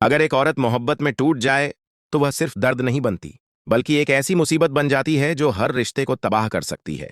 अगर एक औरत मोहब्बत में टूट जाए तो वह सिर्फ दर्द नहीं बनती, बल्कि एक ऐसी मुसीबत बन जाती है जो हर रिश्ते को तबाह कर सकती है।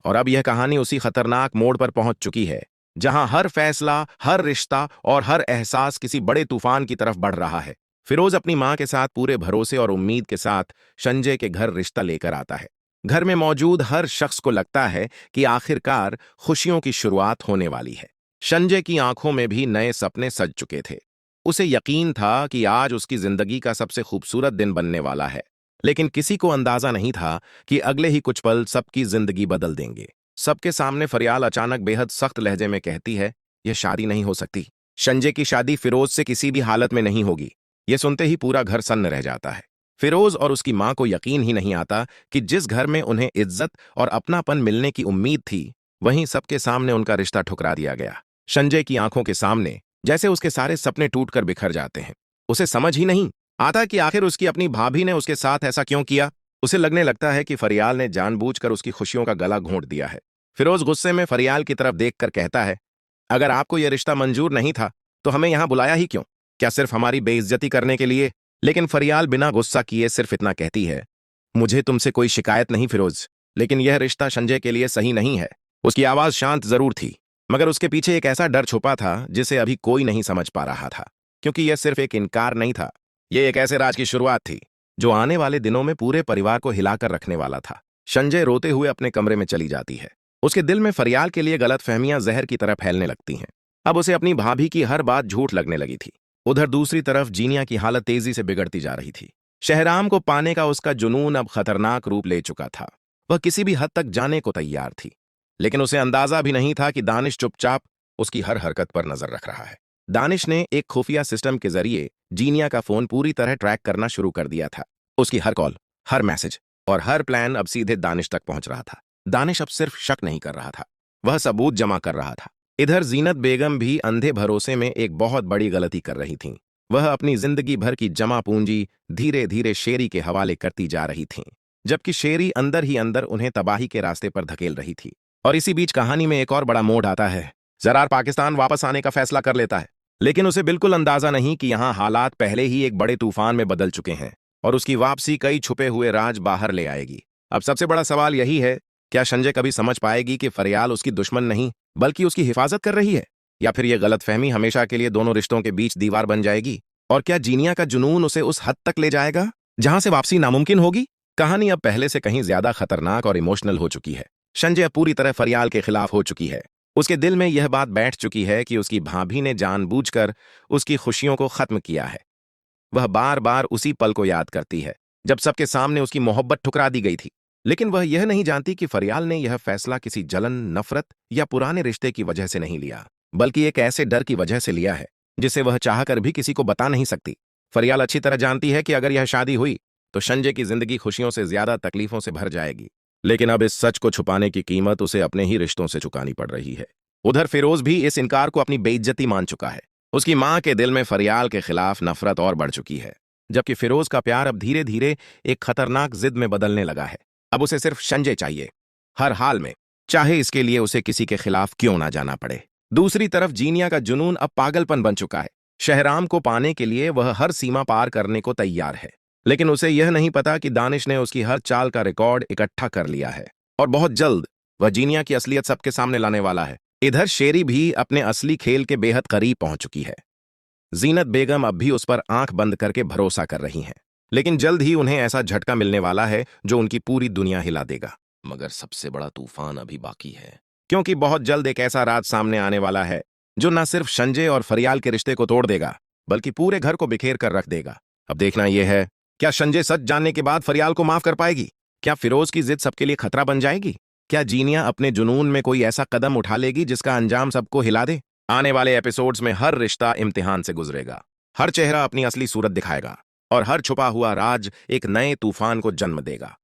और अब यह कहानी उसी खतरनाक मोड़ पर पहुंच चुकी है जहां हर फैसला, हर रिश्ता और हर एहसास किसी बड़े तूफान की तरफ बढ़ रहा है। फिरोज अपनी मां के साथ पूरे भरोसे और उम्मीद के साथ संजय के घर रिश्ता लेकर आता है। घर में मौजूद हर शख्स को लगता है कि आखिरकार खुशियों की शुरुआत होने वाली है। संजय की आंखों में भी नए सपने सज चुके थे। उसे यकीन था कि आज उसकी जिंदगी का सबसे खूबसूरत दिन बनने वाला है। लेकिन किसी को अंदाजा नहीं था कि अगले ही कुछ पल सबकी जिंदगी बदल देंगे। सबके सामने फरियाल अचानक बेहद सख्त लहजे में कहती है, यह शादी नहीं हो सकती। संजय की शादी फिरोज से किसी भी हालत में नहीं होगी। यह सुनते ही पूरा घर सन्न रह जाता है। फिरोज और उसकी मां को यकीन ही नहीं आता कि जिस घर में उन्हें इज्जत और अपनापन मिलने की उम्मीद थी, वहीं सबके सामने उनका रिश्ता ठुकरा दिया गया। संजय की आंखों के सामने जैसे उसके सारे सपने टूटकर बिखर जाते हैं। उसे समझ ही नहीं आता कि आखिर उसकी अपनी भाभी ने उसके साथ ऐसा क्यों किया। उसे लगने लगता है कि फरियाल ने जानबूझकर उसकी खुशियों का गला घोंट दिया है। फिरोज गुस्से में फरियाल की तरफ देखकर कहता है, अगर आपको यह रिश्ता मंजूर नहीं था तो हमें यहां बुलाया ही क्यों? क्या सिर्फ हमारी बेइज्जती करने के लिए? लेकिन फरियाल बिना गुस्सा किए सिर्फ इतना कहती है, मुझे तुमसे कोई शिकायत नहीं फिरोज, लेकिन यह रिश्ता संजय के लिए सही नहीं है। उसकी आवाज शांत जरूर थी, मगर उसके पीछे एक ऐसा डर छुपा था जिसे अभी कोई नहीं समझ पा रहा था। क्योंकि यह सिर्फ एक इनकार नहीं था, यह एक ऐसे राज की शुरुआत थी जो आने वाले दिनों में पूरे परिवार को हिलाकर रखने वाला था। संजय रोते हुए अपने कमरे में चली जाती है। उसके दिल में फरियाल के लिए गलतफहमियां जहर की तरह फैलने लगती हैं। अब उसे अपनी भाभी की हर बात झूठ लगने लगी थी। उधर दूसरी तरफ जीनिया की हालत तेजी से बिगड़ती जा रही थी। शहराम को पाने का उसका जुनून अब खतरनाक रूप ले चुका था। वह किसी भी हद तक जाने को तैयार थी, लेकिन उसे अंदाजा भी नहीं था कि दानिश चुपचाप उसकी हर हरकत पर नजर रख रहा है। दानिश ने एक खुफिया सिस्टम के जरिए जीनिया का फोन पूरी तरह ट्रैक करना शुरू कर दिया था। उसकी हर कॉल, हर मैसेज और हर प्लान अब सीधे दानिश तक पहुंच रहा था। दानिश अब सिर्फ शक नहीं कर रहा था, वह सबूत जमा कर रहा था। इधर जीनत बेगम भी अंधे भरोसे में एक बहुत बड़ी गलती कर रही थीं। वह अपनी जिंदगी भर की जमा पूंजी धीरे धीरे शेरी के हवाले करती जा रही थीं, जबकि शेरी अंदर ही अंदर उन्हें तबाही के रास्ते पर धकेल रही थी। और इसी बीच कहानी में एक और बड़ा मोड़ आता है। जरार पाकिस्तान वापस आने का फैसला कर लेता है, लेकिन उसे बिल्कुल अंदाजा नहीं कि यहाँ हालात पहले ही एक बड़े तूफान में बदल चुके हैं और उसकी वापसी कई छुपे हुए राज बाहर ले आएगी। अब सबसे बड़ा सवाल यही है, क्या संजय कभी समझ पाएगी कि फरियाल उसकी दुश्मन नहीं बल्कि उसकी हिफाजत कर रही है? या फिर यह गलतफहमी हमेशा के लिए दोनों रिश्तों के बीच दीवार बन जाएगी? और क्या जीनिया का जुनून उसे उस हद तक ले जाएगा जहां से वापसी नामुमकिन होगी? कहानी अब पहले से कहीं ज्यादा खतरनाक और इमोशनल हो चुकी है। संजय अब पूरी तरह फरियाल के खिलाफ हो चुकी है। उसके दिल में यह बात बैठ चुकी है कि उसकी भाभी ने जानबूझकर उसकी खुशियों को खत्म किया है। वह बार बार उसी पल को याद करती है जब सबके सामने उसकी मोहब्बत ठुकरा दी गई थी। लेकिन वह यह नहीं जानती कि फरियाल ने यह फैसला किसी जलन, नफरत या पुराने रिश्ते की वजह से नहीं लिया, बल्कि एक ऐसे डर की वजह से लिया है जिसे वह चाहकर भी किसी को बता नहीं सकती। फरियाल अच्छी तरह जानती है कि अगर यह शादी हुई तो संजय की जिंदगी खुशियों से ज्यादा तकलीफों से भर जाएगी। लेकिन अब इस सच को छुपाने की कीमत उसे अपने ही रिश्तों से चुकानी पड़ रही है। उधर फिरोज भी इस इनकार को अपनी बेइज्जती मान चुका है। उसकी मां के दिल में फरियाल के खिलाफ नफरत और बढ़ चुकी है, जबकि फिरोज का प्यार अब धीरे धीरे एक खतरनाक जिद में बदलने लगा है। अब उसे सिर्फ संजय चाहिए, हर हाल में, चाहे इसके लिए उसे किसी के खिलाफ क्यों ना जाना पड़े। दूसरी तरफ जीनिया का जुनून अब पागलपन बन चुका है। शहराम को पाने के लिए वह हर सीमा पार करने को तैयार है, लेकिन उसे यह नहीं पता कि दानिश ने उसकी हर चाल का रिकॉर्ड इकट्ठा कर लिया है और बहुत जल्द वह जीनिया की असलियत सबके सामने लाने वाला है। इधर शेरी भी अपने असली खेल के बेहद करीब पहुंच चुकी है। जीनत बेगम अब भी उस पर आंख बंद करके भरोसा कर रही हैं, लेकिन जल्द ही उन्हें ऐसा झटका मिलने वाला है जो उनकी पूरी दुनिया हिला देगा। मगर सबसे बड़ा तूफान अभी बाकी है, क्योंकि बहुत जल्द एक ऐसा राज सामने आने वाला है जो न सिर्फ संजय और फरियाल के रिश्ते को तोड़ देगा, बल्कि पूरे घर को बिखेर कर रख देगा। अब देखना यह है, क्या संजय सच जानने के बाद फरियाल को माफ कर पाएगी? क्या फिरोज की जिद सबके लिए खतरा बन जाएगी? क्या जीनिया अपने जुनून में कोई ऐसा कदम उठा लेगी जिसका अंजाम सबको हिला दे? आने वाले एपिसोड्स में हर रिश्ता इम्तिहान से गुजरेगा, हर चेहरा अपनी असली सूरत दिखाएगा और हर छुपा हुआ राज एक नए तूफान को जन्म देगा।